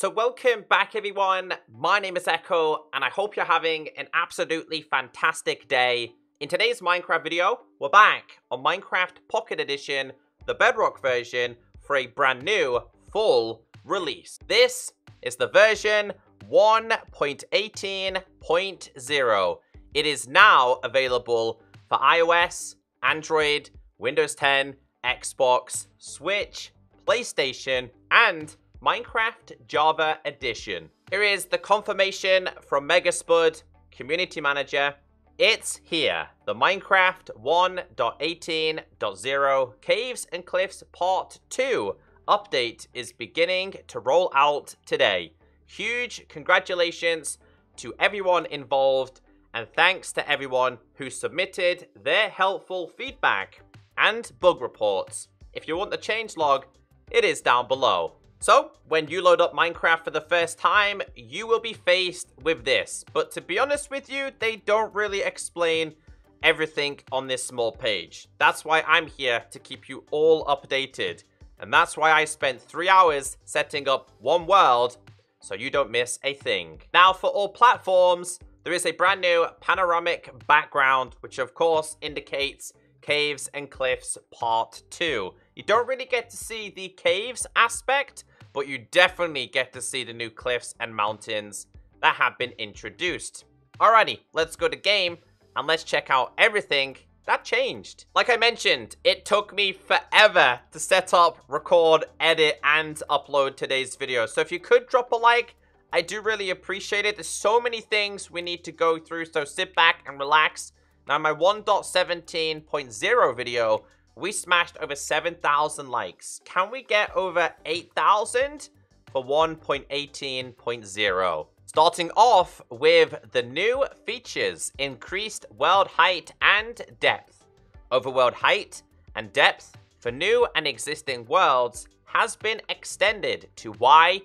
So welcome back everyone, my name is Echo and I hope you're having an absolutely fantastic day. In today's Minecraft video, we're back on Minecraft Pocket Edition, the Bedrock version for a brand new full release. This is the version 1.18.0. It is now available for iOS, Android, Windows 10, Xbox, Switch, PlayStation, and Minecraft Java Edition. Here is the confirmation from Megaspud, Community Manager. It's here. The Minecraft 1.18.0 Caves and Cliffs Part 2 update is beginning to roll out today. Huge congratulations to everyone involved and thanks to everyone who submitted their helpful feedback and bug reports. If you want the changelog, it is down below. So, when you load up Minecraft for the first time, you will be faced with this. But to be honest with you, they don't really explain everything on this small page. That's why I'm here to keep you all updated. And that's why I spent 3 hours setting up one world, so you don't miss a thing. Now, for all platforms, there is a brand new panoramic background, which of course indicates Caves and Cliffs Part 2. You don't really get to see the caves aspect, but you definitely get to see the new cliffs and mountains that have been introduced. Alrighty, let's go to game and let's check out everything that changed. Like I mentioned, it took me forever to set up, record, edit, and upload today's video. So if you could drop a like, I do really appreciate it. There's so many things we need to go through, so sit back and relax. Now, my 1.17.0 video, we smashed over 7,000 likes. Can we get over 8,000 for 1.18.0? Starting off with the new features, increased world height and depth. Overworld height and depth for new and existing worlds has been extended to Y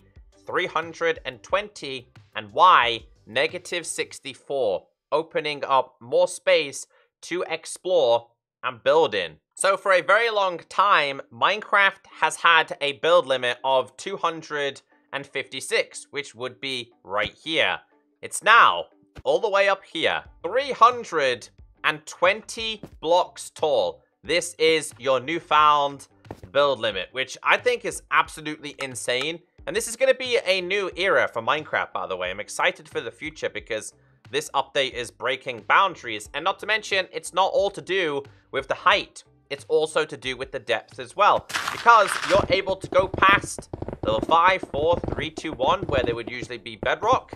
320 and Y -64, opening up more space to explore and build in. So for a very long time, Minecraft has had a build limit of 256, which would be right here. It's now all the way up here, 320 blocks tall. This is your newfound build limit, which I think is absolutely insane. And this is going to be a new era for Minecraft, by the way. I'm excited for the future because this update is breaking boundaries. And not to mention, it's not all to do with the height. It's also to do with the depth as well. Because you're able to go past level 5, 4, 3, 2, 1, where they would usually be bedrock.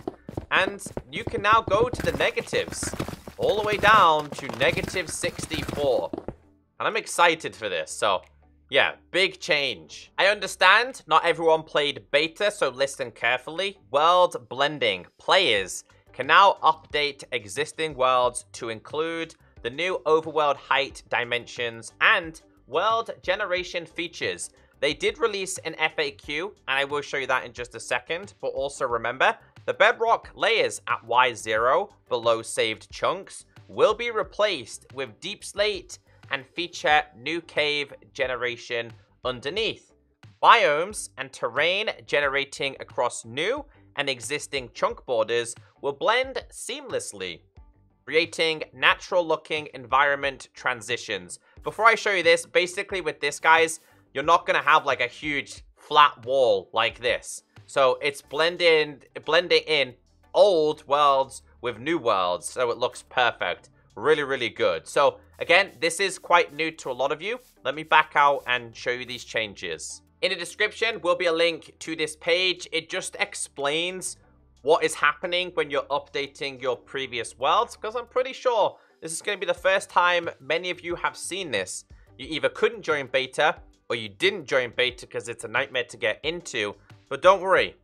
And you can now go to the negatives. All the way down to -64. And I'm excited for this. So, yeah, big change. I understand not everyone played beta, so listen carefully. World blending. Players can now update existing worlds to include the new overworld height dimensions and world generation features. They did release an FAQ, and I will show you that in just a second, but also remember, the bedrock layers at Y0 below saved chunks will be replaced with deep slate and feature new cave generation underneath. Biomes and terrain generating across new and existing chunk borders will blend seamlessly, creating natural-looking environment transitions. Before I show you this, basically with this, guys, you're not going to have like a huge flat wall like this. So it's blending in old worlds with new worlds, so it looks perfect. Really, really good. So again, this is quite new to a lot of you. Let me back out and show you these changes. In the description will be a link to this page. It just explains what is happening when you're updating your previous worlds, because I'm pretty sure this is going to be the first time many of you have seen this. You either couldn't join beta or you didn't join beta because it's a nightmare to get into. But don't worry.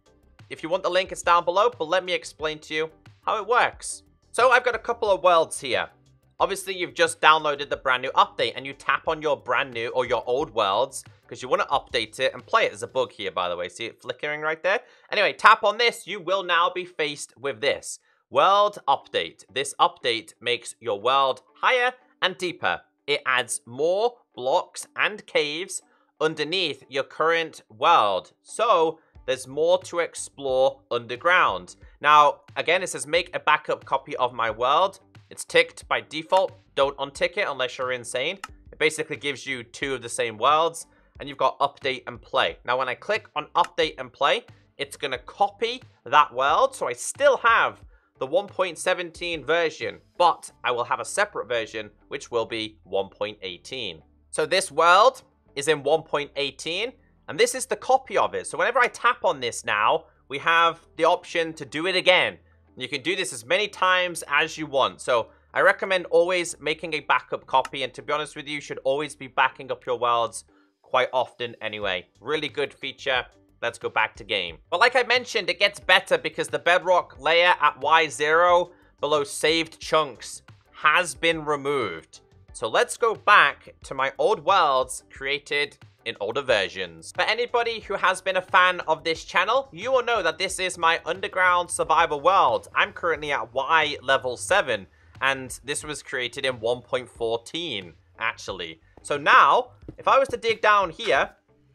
If you want the link, it's down below, but let me explain to you how it works. So I've got a couple of worlds here. Obviously, you've just downloaded the brand new update and you tap on your brand new or your old worlds because you want to update it and play it. There's a bug here, by the way. See it flickering right there? Anyway, tap on this. You will now be faced with this. World update. This update makes your world higher and deeper. It adds more blocks and caves underneath your current world. So there's more to explore underground. Now, again, it says make a backup copy of my world. It's ticked by default. Don't untick it unless you're insane. It basically gives you 2 of the same worlds, and you've got update and play. Now, when I click on update and play, it's going to copy that world. So I still have the 1.17 version, but I will have a separate version, which will be 1.18. So this world is in 1.18, and this is the copy of it. So whenever I tap on this now, we have the option to do it again. You can do this as many times as you want. So I recommend always making a backup copy, and to be honest with you, you should always be backing up your worlds quite often anyway. Really good feature. Let's go back to game. But like I mentioned, it gets better because the bedrock layer at Y0 below saved chunks has been removed. So let's go back to my old worlds created in older versions. For anybody who has been a fan of this channel, you will know that this is my underground survival world. I'm currently at Y level 7, and this was created in 1.14, actually. So now, if I was to dig down here,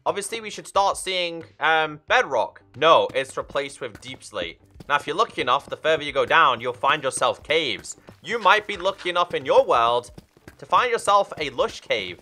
obviously we should start seeing bedrock. No, it's replaced with deep slate. Now, if you're lucky enough, the further you go down, you'll find yourself caves. You might be lucky enough in your world to find yourself a lush cave.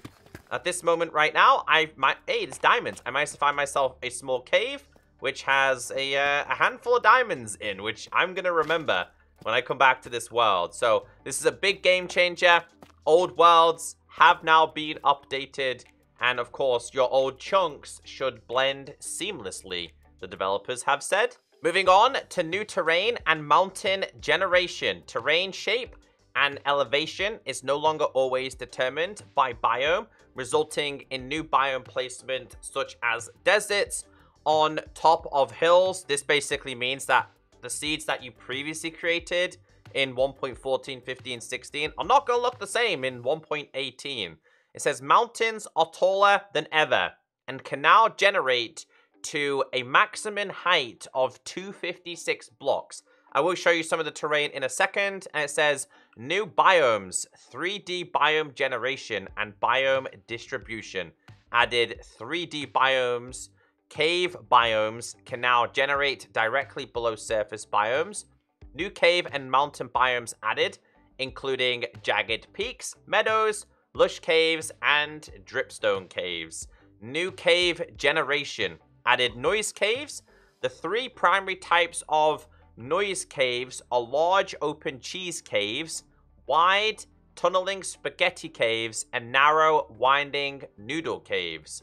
At this moment right now, hey, it's diamonds. I managed to find myself a small cave, which has a handful of diamonds in, which I'm going to remember when I come back to this world. So this is a big game changer. Old worlds have now been updated. And of course, your old chunks should blend seamlessly, the developers have said. Moving on to new terrain and mountain generation. Terrain shape and elevation is no longer always determined by biome, resulting in new biome placement such as deserts on top of hills. This basically means that the seeds that you previously created in 1.14, 15, 16 are not going to look the same in 1.18. It says mountains are taller than ever and can now generate to a maximum height of 256 blocks. I will show you some of the terrain in a second, and it says new biomes, 3D biome generation and biome distribution. Added 3D biomes, cave biomes can now generate directly below surface biomes. New cave and mountain biomes added, including jagged peaks, meadows, lush caves, and dripstone caves. New cave generation added noise caves. The 3 primary types of noise caves are large open cheese caves, wide tunneling spaghetti caves, and narrow winding noodle caves.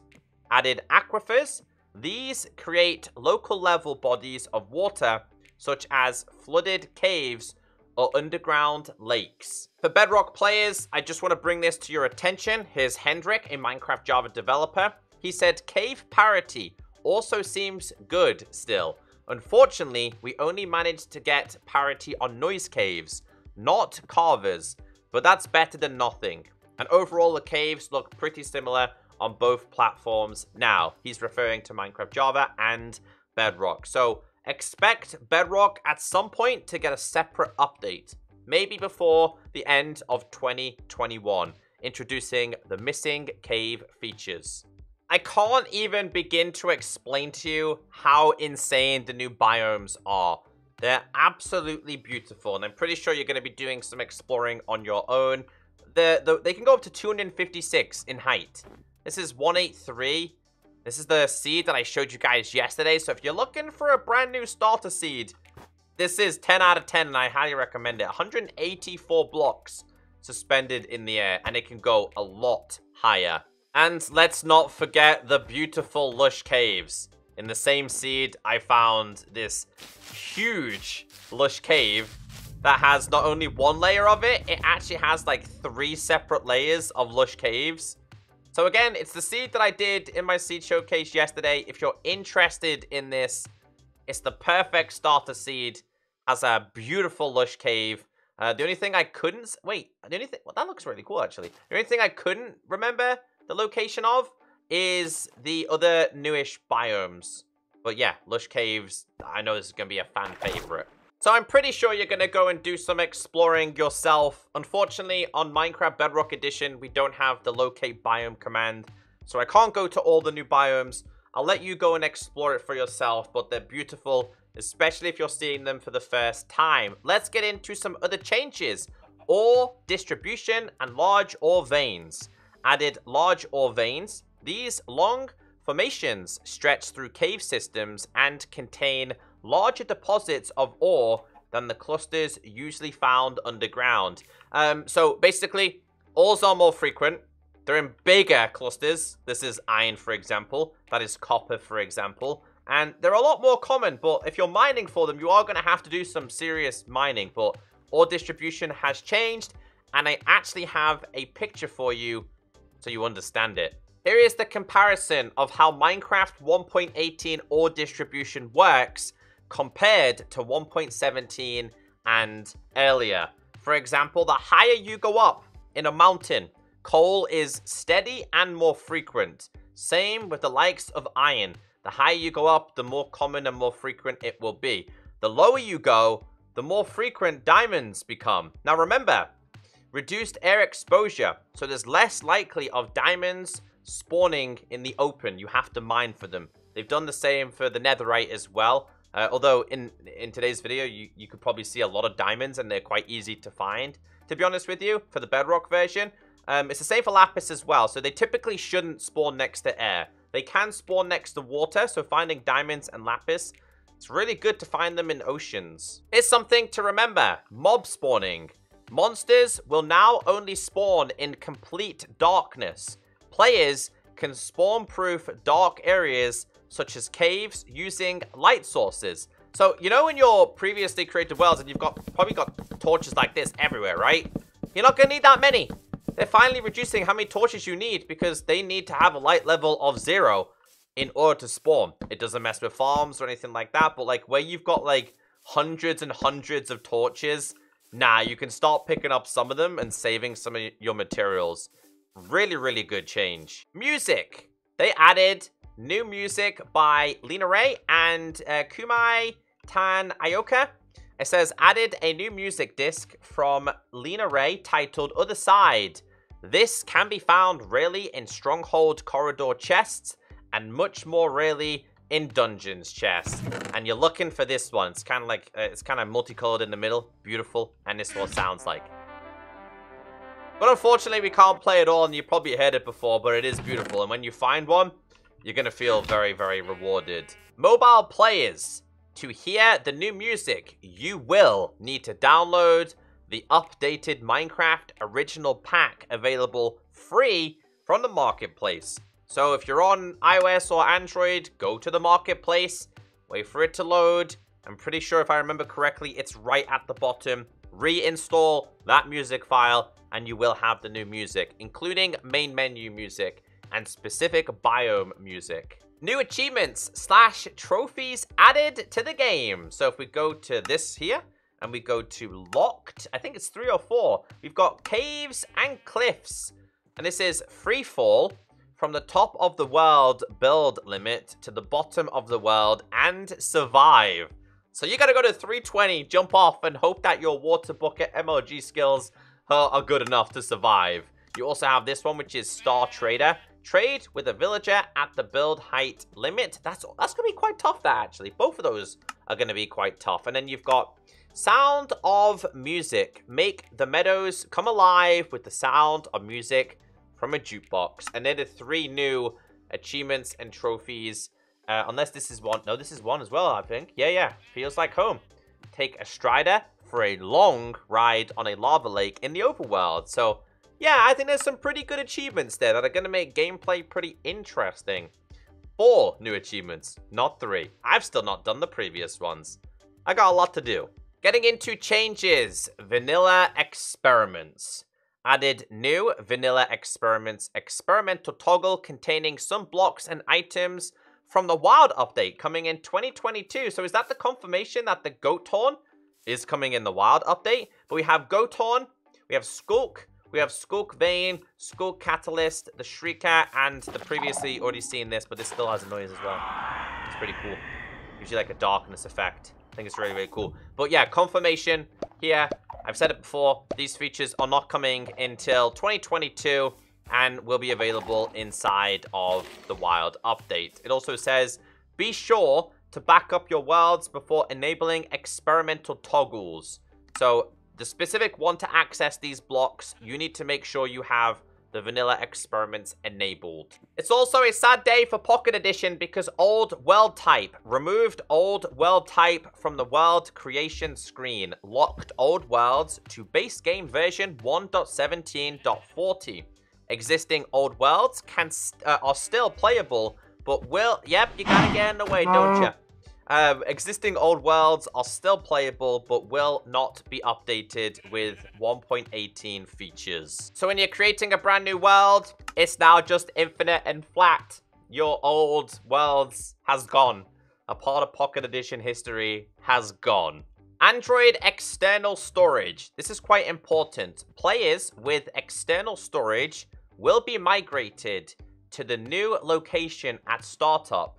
Added aquifers. These create local level bodies of water such as flooded caves or underground lakes. For Bedrock players, I just want to bring this to your attention. Here's Hendrik, a Minecraft Java developer. He said cave parity also seems good still. Unfortunately, we only managed to get parity on noise caves, not carvers, but that's better than nothing. And overall, the caves look pretty similar on both platforms now. He's referring to Minecraft Java and Bedrock. So expect Bedrock at some point to get a separate update, maybe before the end of 2021, introducing the missing cave features. I can't even begin to explain to you how insane the new biomes are. They're absolutely beautiful, and I'm pretty sure you're going to be doing some exploring on your own. They can go up to 256 in height. This is 183. This is the seed that I showed you guys yesterday, so if you're looking for a brand new starter seed, this is 10 out of 10, and I highly recommend it. 184 blocks suspended in the air, and it can go a lot higher. And let's not forget the beautiful lush caves. In the same seed, I found this huge lush cave that has not only one layer of it, it actually has like 3 separate layers of lush caves. So again, it's the seed that I did in my seed showcase yesterday. If you're interested in this, it's the perfect starter seed. Has a beautiful lush cave. The only thing I couldn't... Wait, the only thing... Well, that looks really cool, actually. The only thing I couldn't remember the location of is the other newish biomes. But yeah, lush caves, I know this is going to be a fan favorite. So I'm pretty sure you're going to go and do some exploring yourself. Unfortunately, on Minecraft Bedrock Edition, we don't have the locate biome command. So I can't go to all the new biomes. I'll let you go and explore it for yourself, but they're beautiful, especially if you're seeing them for the first time. Let's get into some other changes. Ore distribution and large ore veins. Added large ore veins. These long formations stretch through cave systems and contain larger deposits of ore than the clusters usually found underground. So basically, ores are more frequent. They're in bigger clusters. This is iron, for example. That is copper, for example. And they're a lot more common, but if you're mining for them, you are going to have to do some serious mining. But ore distribution has changed, and I actually have a picture for you so you understand it. Here is the comparison of how Minecraft 1.18 ore distribution works compared to 1.17 and earlier. For example, the higher you go up in a mountain, coal is steady and more frequent. Same with the likes of iron. The higher you go up, the more common and more frequent it will be. The lower you go, the more frequent diamonds become. Now remember, reduced air exposure, so there's less likely of diamonds spawning in the open. You have to mine for them. They've done the same for the netherite as well. Although in today's video, you could probably see a lot of diamonds and they're quite easy to find, to be honest with you, for the Bedrock version. It's the same for lapis as well, so they typically shouldn't spawn next to air. They can spawn next to water, so finding diamonds and lapis, it's really good to find them in oceans. It's something to remember. Mob spawning. Monsters will now only spawn in complete darkness. Players can spawn-proof dark areas such as caves using light sources. So, you know in your previously created worlds and you've probably got torches like this everywhere, right? You're not going to need that many. They're finally reducing how many torches you need because they need to have a light level of 0 in order to spawn. It doesn't mess with farms or anything like that, but like where you've got like hundreds and hundreds of torches, nah, you can start picking up some of them and saving some of your materials. Really, really good change. Music. They added new music by Lena Ray and Kumai Tan Ayoka. It says, added a new music disc from Lena Ray titled Other Side. This can be found rarely in Stronghold corridor chests and much more rarely in dungeons chests. And you're looking for this one. It's kind of like, it's kind of multicolored in the middle. Beautiful. And this is what it sounds like. But unfortunately, we can't play it all, and you probably heard it before, but it is beautiful. And when you find one, you're going to feel very, very rewarded. Mobile players, to hear the new music, you will need to download the updated Minecraft original pack available free from the marketplace. So if you're on iOS or Android, go to the marketplace, wait for it to load. I'm pretty sure if I remember correctly, it's right at the bottom. Reinstall that music file and you will have the new music, including main menu music and specific biome music. New achievements / trophies added to the game. So if we go to this here and we go to locked, I think it's 3 or 4. We've got caves and cliffs. And this is free fall from the top of the world build limit to the bottom of the world and survive. So you gotta go to 320, jump off, and hope that your water bucket MLG skills are good enough to survive. You also have this one, which is Star Trader. Trade with a villager at the build height limit. That's gonna be quite tough, that actually. Both of those are gonna be quite tough. And then you've got Sound of Music. Make the meadows come alive with the sound of music from a jukebox. And they're the 3 new achievements and trophies. Unless this is one. No, this is one as well, I think. Yeah. Feels like home. Take a strider for a long ride on a lava lake in the overworld. So, yeah, I think there's some pretty good achievements there that are going to make gameplay pretty interesting. 4 new achievements, not 3. I've still not done the previous ones. I got a lot to do. Getting into changes. Vanilla experiments. Added new vanilla experiments. Experimental toggle containing some blocks and items from the wild update coming in 2022. So is that the confirmation that the goat horn is coming in the wild update? But we have goat horn, we have skulk, we have skulk vein, skulk catalyst, the shrieker, and the previously already seen this, but this still has a noise as well. It's pretty cool. Gives you like a darkness effect. I think it's really, really cool. But yeah, confirmation here. I've said it before. These features are not coming until 2022. and will be available inside of the wild update. It also says, be sure to back up your worlds before enabling experimental toggles. So the specific one to access these blocks, you need to make sure you have the vanilla experiments enabled. It's also a sad day for Pocket Edition because old world type removed old world type from the world creation screen, locked old worlds to base game version 1.17.40. Existing old worlds are still playable, but will... Yep, you gotta get in the way, don't you? Existing old worlds are still playable, but will not be updated with 1.18 features. So when you're creating a brand new world, it's now just infinite and flat. Your old worlds has gone. A part of Pocket Edition history has gone. Android external storage. This is quite important. Players with external storage will be migrated to the new location at startup.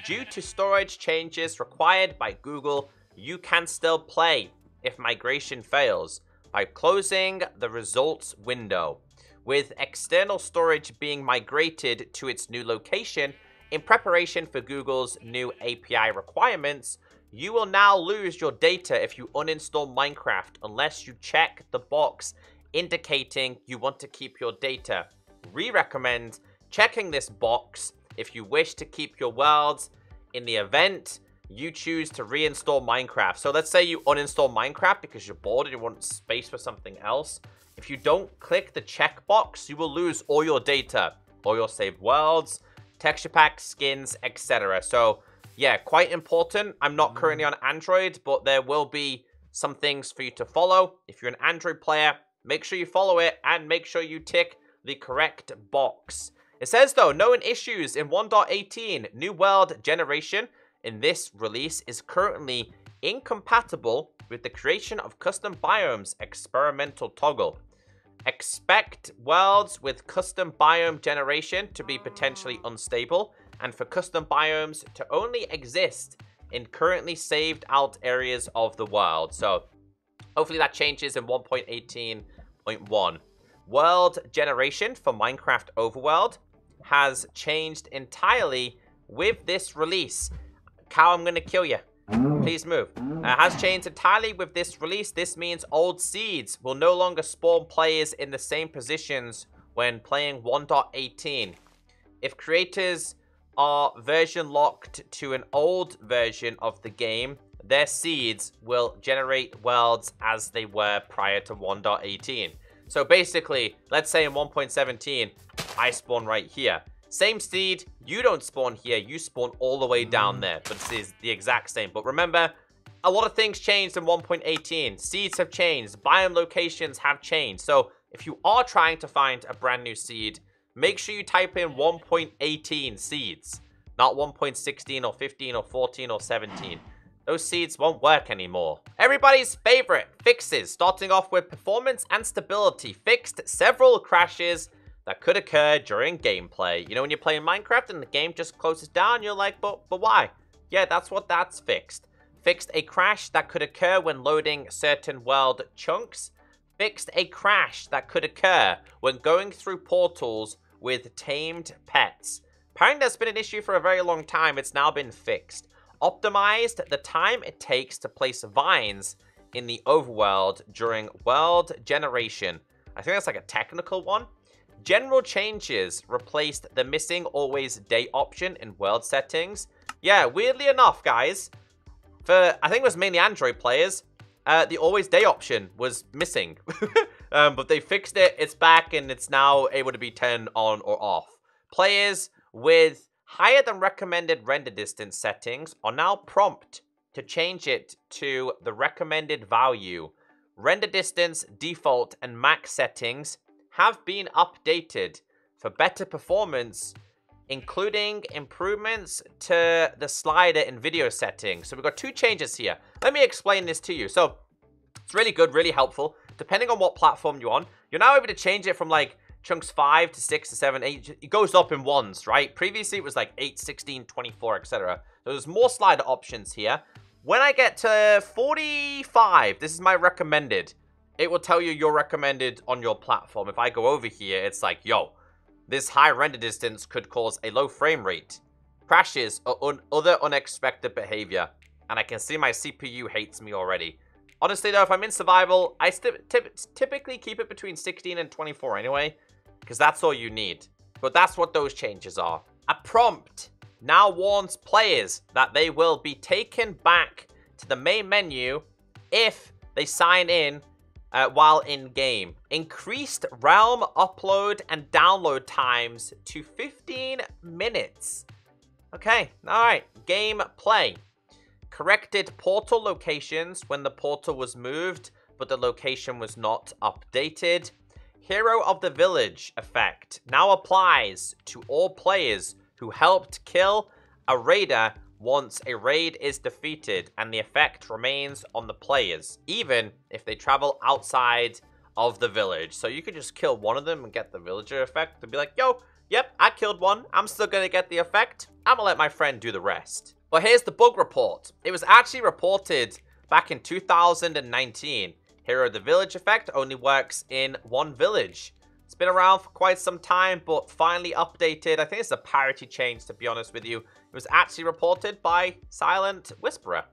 Due to storage changes required by Google, you can still play if migration fails by closing the results window. With external storage being migrated to its new location in preparation for Google's new API requirements, you will now lose your data if you uninstall Minecraft unless you check the box indicating you want to keep your data. We recommend checking this box if you wish to keep your worlds in the event you choose to reinstall Minecraft. So let's say you uninstall Minecraft because you're bored and you want space for something else. If you don't click the checkbox, you will lose all your data, all your saved worlds, texture packs, skins, etc. So yeah, quite important. I'm not currently on Android, but there will be some things for you to follow. If you're an Android player, make sure you follow it and make sure you tick the correct box. It says, though, known issues in 1.18. New world generation in this release is currently incompatible with the creation of custom biomes experimental toggle. Expect worlds with custom biome generation to be potentially unstable and for custom biomes to only exist in currently saved out areas of the world. So hopefully that changes in 1.18.1. World generation for Minecraft Overworld has changed entirely with this release. Cow, I'm gonna kill you. Please move. Has changed entirely with this release. This means old seeds will no longer spawn players in the same positions when playing 1.18. If creators are version locked to an old version of the game, their seeds will generate worlds as they were prior to 1.18. So basically, let's say in 1.17, I spawn right here. Same seed, you don't spawn here, you spawn all the way down there. But this is the exact same. But remember, a lot of things changed in 1.18. Seeds have changed, biome locations have changed. So if you are trying to find a brand new seed, make sure you type in 1.18 seeds. Not 1.16 or 15 or 14 or 17. Those seeds won't work anymore. Everybody's favorite fixes, starting off with performance and stability. Fixed several crashes that could occur during gameplay. You know, when you're playing Minecraft and the game just closes down, you're like, but why? Yeah, that's what that's fixed. Fixed a crash that could occur when loading certain world chunks. Fixed a crash that could occur when going through portals with tamed pets. Apparently that's been an issue for a very long time. It's now been fixed. Optimized the time it takes to place vines in the overworld during world generation. I think that's like a technical one. General changes replaced the missing always day option in world settings. Yeah, weirdly enough, guys, for I think it was mainly Android players, the always day option was missing. But they fixed it, it's back, and it's now able to be turned on or off. Players with higher than recommended render distance settings are now prompt to change it to the recommended value. Render distance, default, and max settings have been updated for better performance, including improvements to the slider in video settings. So we've got two changes here. Let me explain this to you. So it's really good, really helpful. Depending on what platform you're on, you're now able to change it from like chunks 5 to 6 to 7, 8. It goes up in ones, right? Previously, it was like 8, 16, 24, etc. So there's more slider options here. When I get to 45, this is my recommended. It will tell you your recommended on your platform. If I go over here, it's like, yo, This high render distance could cause a low frame rate, crashes, or other unexpected behavior. And I can see my CPU hates me already. Honestly though, if I'm in survival, I typically keep it between 16 and 24 anyway, because that's all you need. But that's what those changes are. A prompt now warns players that they will be taken back to the main menu if they sign in while in-game. Increased realm upload and download times to 15 minutes. Okay, alright. Gameplay. Corrected portal locations when the portal was moved, but the location was not updated. Hero of the Village effect now applies to all players who helped kill a raider once a raid is defeated, and the effect remains on the players, even if they travel outside of the village. So you could just kill one of them and get the villager effect and be like, yo, yep, I killed one. I'm still going to get the effect. I'm going to let my friend do the rest. But here's the bug report. It was actually reported back in 2019. Hero of the Village effect only works in one village. It's been around for quite some time, but finally updated. I think it's a parity change, to be honest with you. It was actually reported by Silent Whisperer.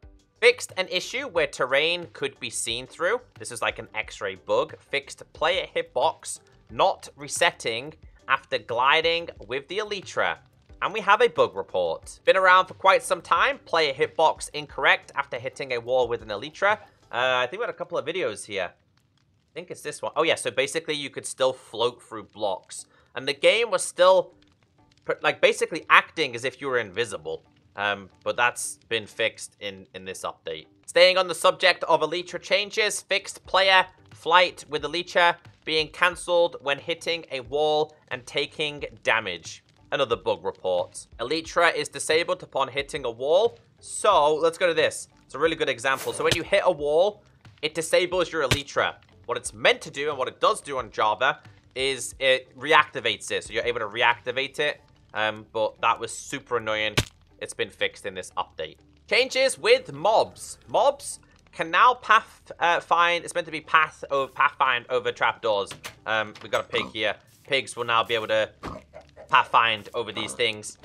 Fixed an issue where terrain could be seen through. This is like an X-ray bug. Fixed player hitbox not resetting after gliding with the Elytra. And we have a bug report. Been around for quite some time. Player hitbox incorrect after hitting a wall with an Elytra. I think we had a couple of videos here. I think it's this one. Oh yeah, so basically you could still float through blocks. And the game was still, like, basically acting as if you were invisible. But that's been fixed in this update. Staying on the subject of Elytra changes, fixed player flight with Elytra being cancelled when hitting a wall and taking damage. Another bug report. Elytra is disabled upon hitting a wall. So, let's go to this. It's a really good example. So when you hit a wall, it disables your Elytra. What it's meant to do, and what it does do on Java, is it reactivates it. So you're able to reactivate it. But that was super annoying. It's been fixed in this update. Changes with mobs. Mobs can now pathfind. It's meant to be pathfind over trapdoors. We got a pig here. Pigs will now be able to pathfind over these things.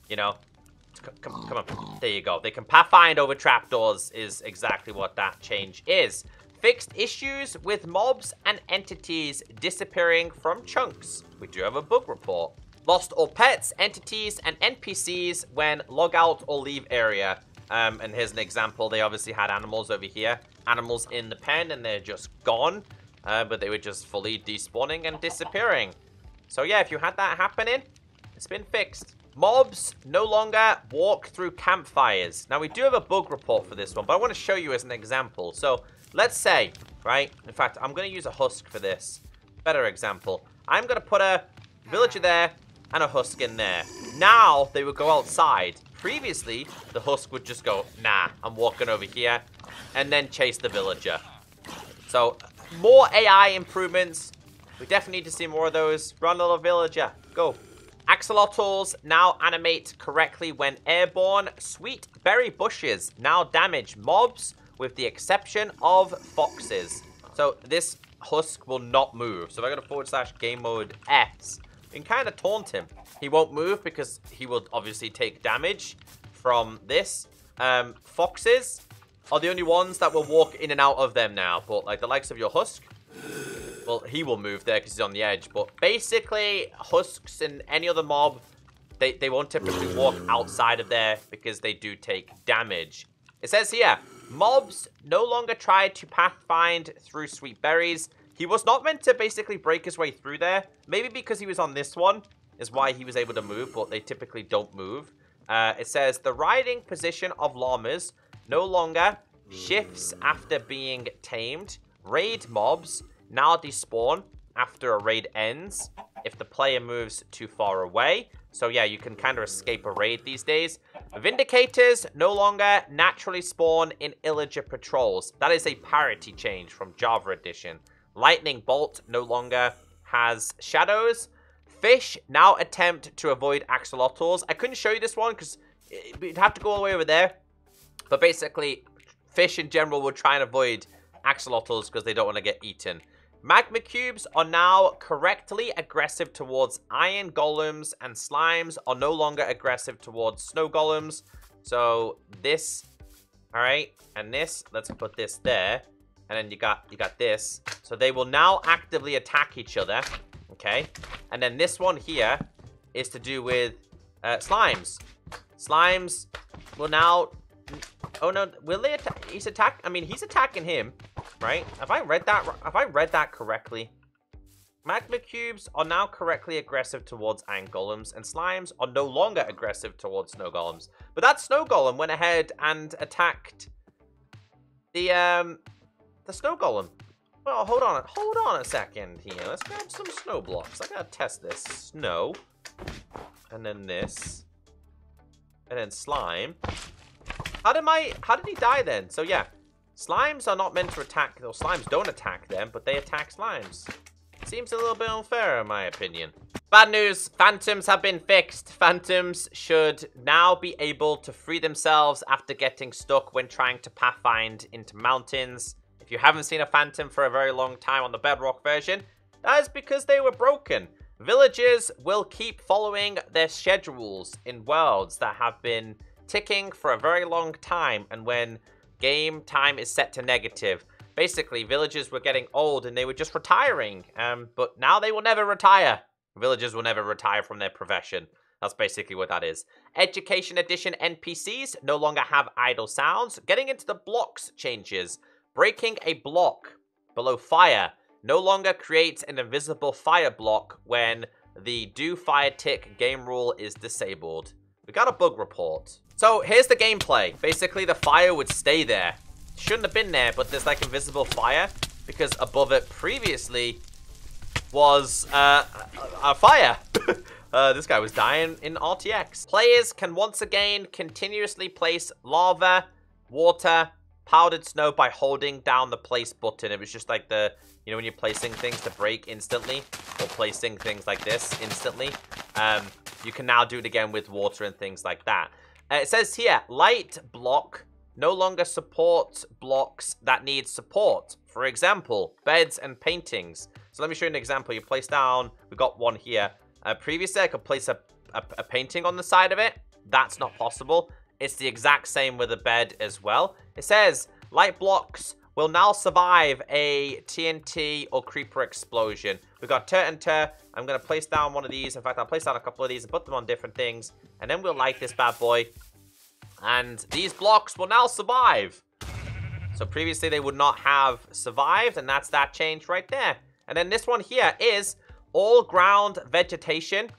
You know, come on. There you go. They can pathfind over trapdoors is exactly what that change is. Fixed issues with mobs and entities disappearing from chunks. We do have a bug report. Lost all pets, entities, and NPCs when log out or leave area. And here's an example. They obviously had animals over here. Animals in the pen, and they're just gone. But they were just fully despawning and disappearing. So yeah, if you had that happening, it's been fixed. Mobs no longer walk through campfires. Now, we do have a bug report for this one, but I want to show you as an example. So, let's say, right? In fact, I'm going to use a husk for this. Better example. I'm going to put a villager there and a husk in there. Now, they would go outside. Previously, the husk would just go, nah, I'm walking over here, and then chase the villager. So, more AI improvements. We definitely need to see more of those. Run, little villager. Go. Axolotls now animate correctly when airborne. Sweet berry bushes now damage mobs with the exception of foxes. So this husk will not move. So if I go to / game mode S, we can kind of taunt him. He won't move because he will obviously take damage from this. Foxes are the only ones that will walk in and out of them now. But like the likes of your husk, well, he will move there because he's on the edge. But basically, husks and any other mob, they won't typically walk outside of there because they do take damage. It says here, mobs no longer try to pathfind through sweet berries. He was not meant to basically break his way through there. Maybe because he was on this one is why he was able to move, but they typically don't move. It says, the riding position of llamas no longer shifts after being tamed. Raid mobs now despawn after a raid ends if the player moves too far away. So yeah, you can kind of escape a raid these days. Vindicators no longer naturally spawn in Illager patrols. That is a parity change from Java Edition. Lightning Bolt no longer has shadows. Fish now attempt to avoid axolotls. I couldn't show you this one because we'd have to go all the way over there. But basically, fish in general will try and avoid axolotls because they don't want to get eaten. Magma cubes are now correctly aggressive towards iron golems, and slimes are no longer aggressive towards snow golems. So this, all right, and this, let's put this there, and then you got this. So they will now actively attack each other, okay? And then this one here is to do with slimes. Slimes will now, oh no, will they attack? He's attacking him. Right? Have I read that correctly? Magma cubes are now correctly aggressive towards iron golems, and slimes are no longer aggressive towards snow golems. But that snow golem went ahead and attacked the snow golem. Well, hold on a second here. Let's grab some snow blocks. I gotta test this. Snow, and then this, and then slime. How did he die then? So yeah. Slimes are not meant to attack, or slimes don't attack them, but they attack slimes. Seems a little bit unfair in my opinion. Bad news, phantoms have been fixed. Phantoms should now be able to free themselves after getting stuck when trying to pathfind into mountains. If you haven't seen a phantom for a very long time on the Bedrock version, that is because they were broken. Villagers will keep following their schedules in worlds that have been ticking for a very long time, and when game time is set to negative. Basically, villagers were getting old and they were just retiring. But now they will never retire. Villagers will never retire from their profession. That's basically what that is. Education Edition NPCs no longer have idle sounds. Getting into the blocks changes. Breaking a block below fire no longer creates an invisible fire block when the do fire tick game rule is disabled. We got a bug report. So here's the gameplay. Basically, the fire would stay there. Shouldn't have been there, but there's like invisible fire because above it previously was a fire. This guy was dying in RTX. Players can once again continuously place lava, water, powdered snow by holding down the place button. It was just like the, you know, when you're placing things to break instantly or placing things like this instantly. You can now do it again with water and things like that. It says here, light block no longer supports blocks that need support. For example, beds and paintings. So let me show you an example. You place down, we got one here. Previously, I could place a painting on the side of it. That's not possible. It's the exact same with a bed as well. It says, light blocks will now survive a TNT or creeper explosion. We've got tur and tur. I'm going to place down one of these. In fact, I'll place down a couple of these and put them on different things. And then we'll light this bad boy. And these blocks will now survive. So previously they would not have survived. And that's that change right there. And then this one here is all ground vegetation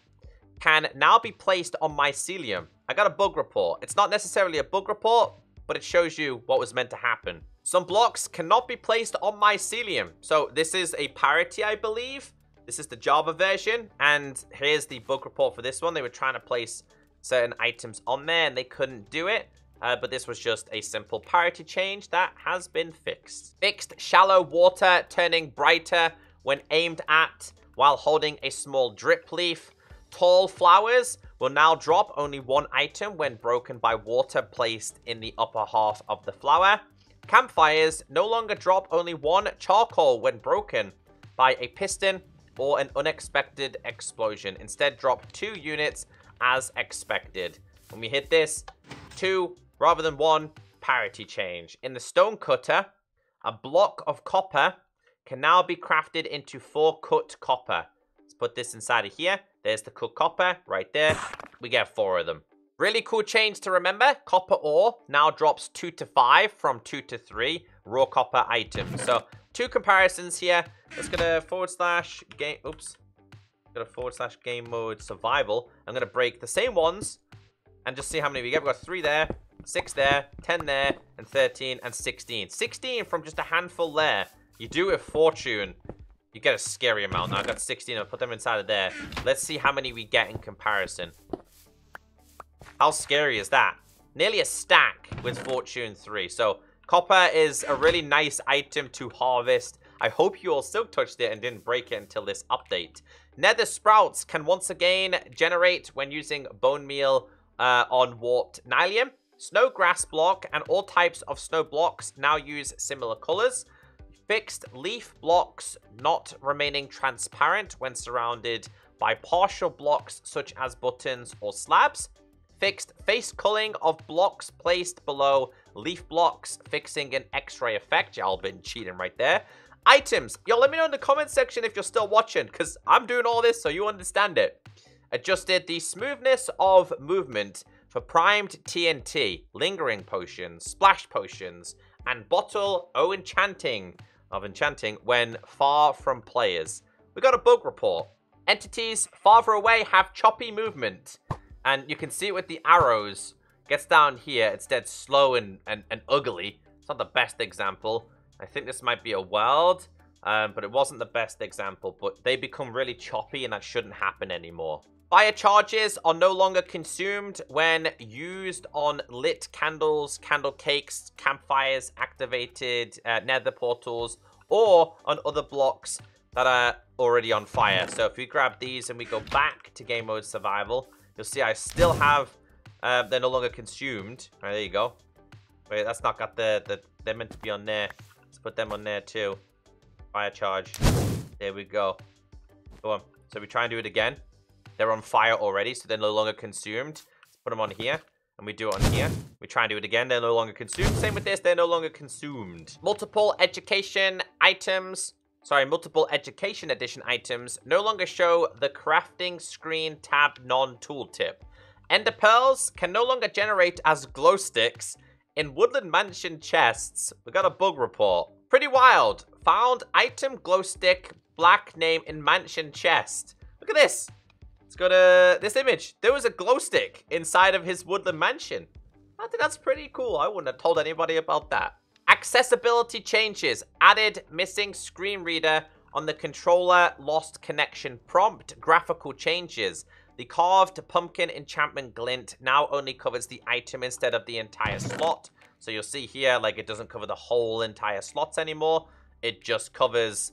can now be placed on mycelium. I got a bug report. It's not necessarily a bug report, but it shows you what was meant to happen. Some blocks cannot be placed on mycelium. So this is a Parity, I believe. This is the Java version. And here's the bug report for this one. They were trying to place certain items on there and they couldn't do it. But this was just a simple Parity change that has been fixed. Fixed shallow water turning brighter when aimed at while holding a small drip leaf. Tall flowers will now drop only one item when broken by water placed in the upper half of the flower. Campfires no longer drop only one charcoal when broken by a piston or an unexpected explosion. Instead, drop 2 units as expected. When we hit this, 2 rather than 1, Parity change. In the stone cutter, a block of copper can now be crafted into 4 cut copper. Let's put this inside of here. There's the cut copper right there. We get 4 of them. Really cool change to remember. Copper ore now drops 2 to 5 from 2 to 3 raw copper items. So 2 comparisons here. Let's get a / game. Oops. Got a / game mode survival. I'm going to break the same ones and just see how many we get. We've got 3 there, 6 there, 10 there, and 13 and 16. 16 from just a handful there. You do it fortune. You get a scary amount. Now I've got 16. I'll put them inside of there. Let's see how many we get in comparison. How scary is that? Nearly a stack with Fortune 3. So copper is a really nice item to harvest. I hope you all still touched it and didn't break it until this update. Nether sprouts can once again generate when using bone meal on warped nylium. Snow grass block and all types of snow blocks now use similar colors. Fixed leaf blocks not remaining transparent when surrounded by partial blocks such as buttons or slabs. Fixed face culling of blocks placed below leaf blocks, fixing an X-ray effect. Y'all been cheating right there. Items. Yo, let me know in the comment section if you're still watching, because I'm doing all this so you understand it. Adjusted the smoothness of movement for primed TNT, lingering potions, splash potions, and bottle enchanting when far from players. We got a bug report. Entities farther away have choppy movement. And you can see it with the arrows. Gets down here, it's dead slow and ugly. It's not the best example. I think this might be a world, but it wasn't the best example. But they become really choppy, and that shouldn't happen anymore. Fire charges are no longer consumed when used on lit candles, candle cakes, campfires, activated nether portals, or on other blocks that are already on fire. So if we grab these and we go back to game mode survival, you'll see I still have, they're no longer consumed. All right, there you go. Wait, that's not got they're meant to be on there. Let's put them on there too. Fire charge. There we go. Go on. So we try and do it again. They're on fire already, so they're no longer consumed. Let's put them on here, and we do it on here. We try and do it again. They're no longer consumed. Same with this. They're no longer consumed. Multiple education items. Sorry, multiple education edition items no longer show the crafting screen tab non-tooltip. Ender pearls can no longer generate as glow sticks in Woodland Mansion chests. We got a bug report. Pretty wild. Found item glow stick black name in mansion chest. Look at this. Let's go to this image. There was a glow stick inside of his Woodland Mansion. I think that's pretty cool. I wouldn't have told anybody about that. Accessibility changes. Added missing screen reader on the controller lost connection prompt. Graphical changes. The carved pumpkin enchantment glint now only covers the item instead of the entire slot. So you'll see here, like, it doesn't cover the whole entire slots anymore. It just covers...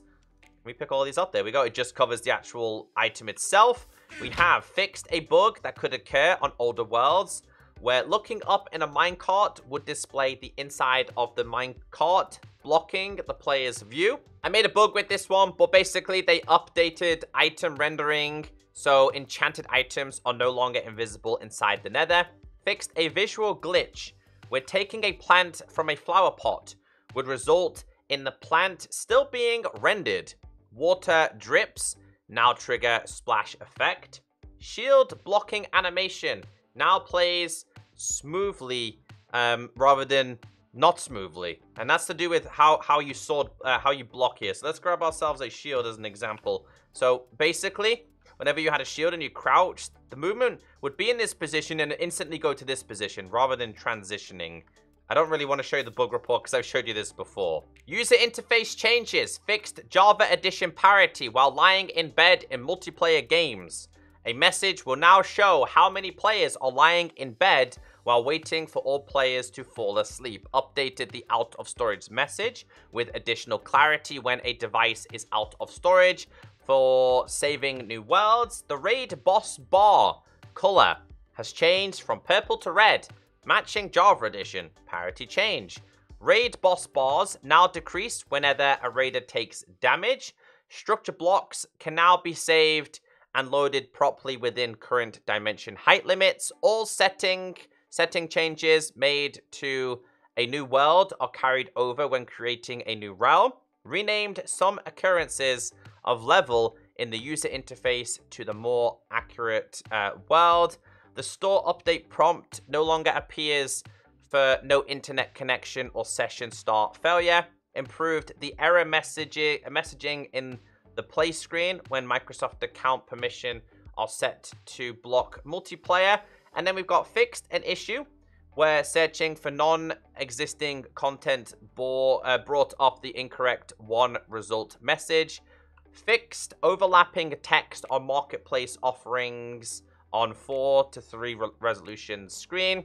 Let me pick all these up. There we go. It just covers the actual item itself. We have fixed a bug that could occur on older worlds, where looking up in a minecart would display the inside of the minecart, blocking the player's view. I made a bug with this one, but basically they updated item rendering, so enchanted items are no longer invisible inside the nether. Fixed a visual glitch, where taking a plant from a flower pot would result in the plant still being rendered. Water drips now trigger splash effect. Shield blocking animation now plays smoothly rather than not smoothly, and that's to do with how you block here. So let's grab ourselves a shield as an example. So basically, whenever you had a shield and you crouched, the movement would be in this position and instantly go to this position rather than transitioning. I don't really want to show you the bug report because I've showed you this before. User interface changes. Fixed Java Edition parity while lying in bed in multiplayer games. A message will now show how many players are lying in bed while waiting for all players to fall asleep. Updated the out of storage message with additional clarity when a device is out of storage. For saving new worlds, the raid boss bar color has changed from purple to red. Matching Java Edition. Parity change. Raid boss bars now decrease whenever a raider takes damage. Structure blocks can now be saved and loaded properly within current dimension height limits. All setting changes made to a new world are carried over when creating a new realm. Renamed some occurrences of level in the user interface to the more accurate world. The store update prompt no longer appears for no internet connection or session start failure. Improved the error messaging in the play screen when Microsoft account permission are set to block multiplayer. And then we've got fixed an issue where searching for non-existing content brought up the incorrect one result message. Fixed overlapping text on marketplace offerings on 4 to 3 resolution screen.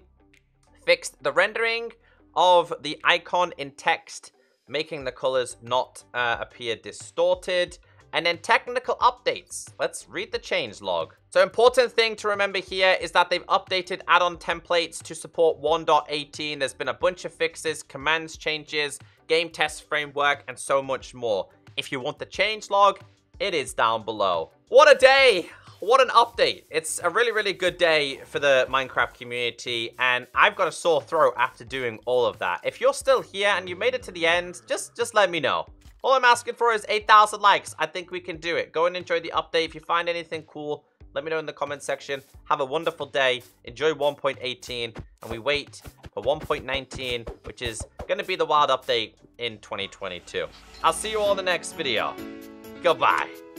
Fixed the rendering of the icon in text, making the colors not appear distorted. And then technical updates. Let's read the change log. So important thing to remember here is that they've updated add-on templates to support 1.18. There's been a bunch of fixes, commands changes, game test framework, and so much more. If you want the changelog, it is down below. What a day! What an update. It's a really, really good day for the Minecraft community, and I've got a sore throat after doing all of that. If you're still here and you made it to the end, just let me know. All I'm asking for is 8,000 likes. I think we can do it. Go and enjoy the update. If you find anything cool, let me know in the comment section. Have a wonderful day. Enjoy 1.18, and we wait for 1.19, which is going to be the wild update in 2022. I'll see you all in the next video. Goodbye.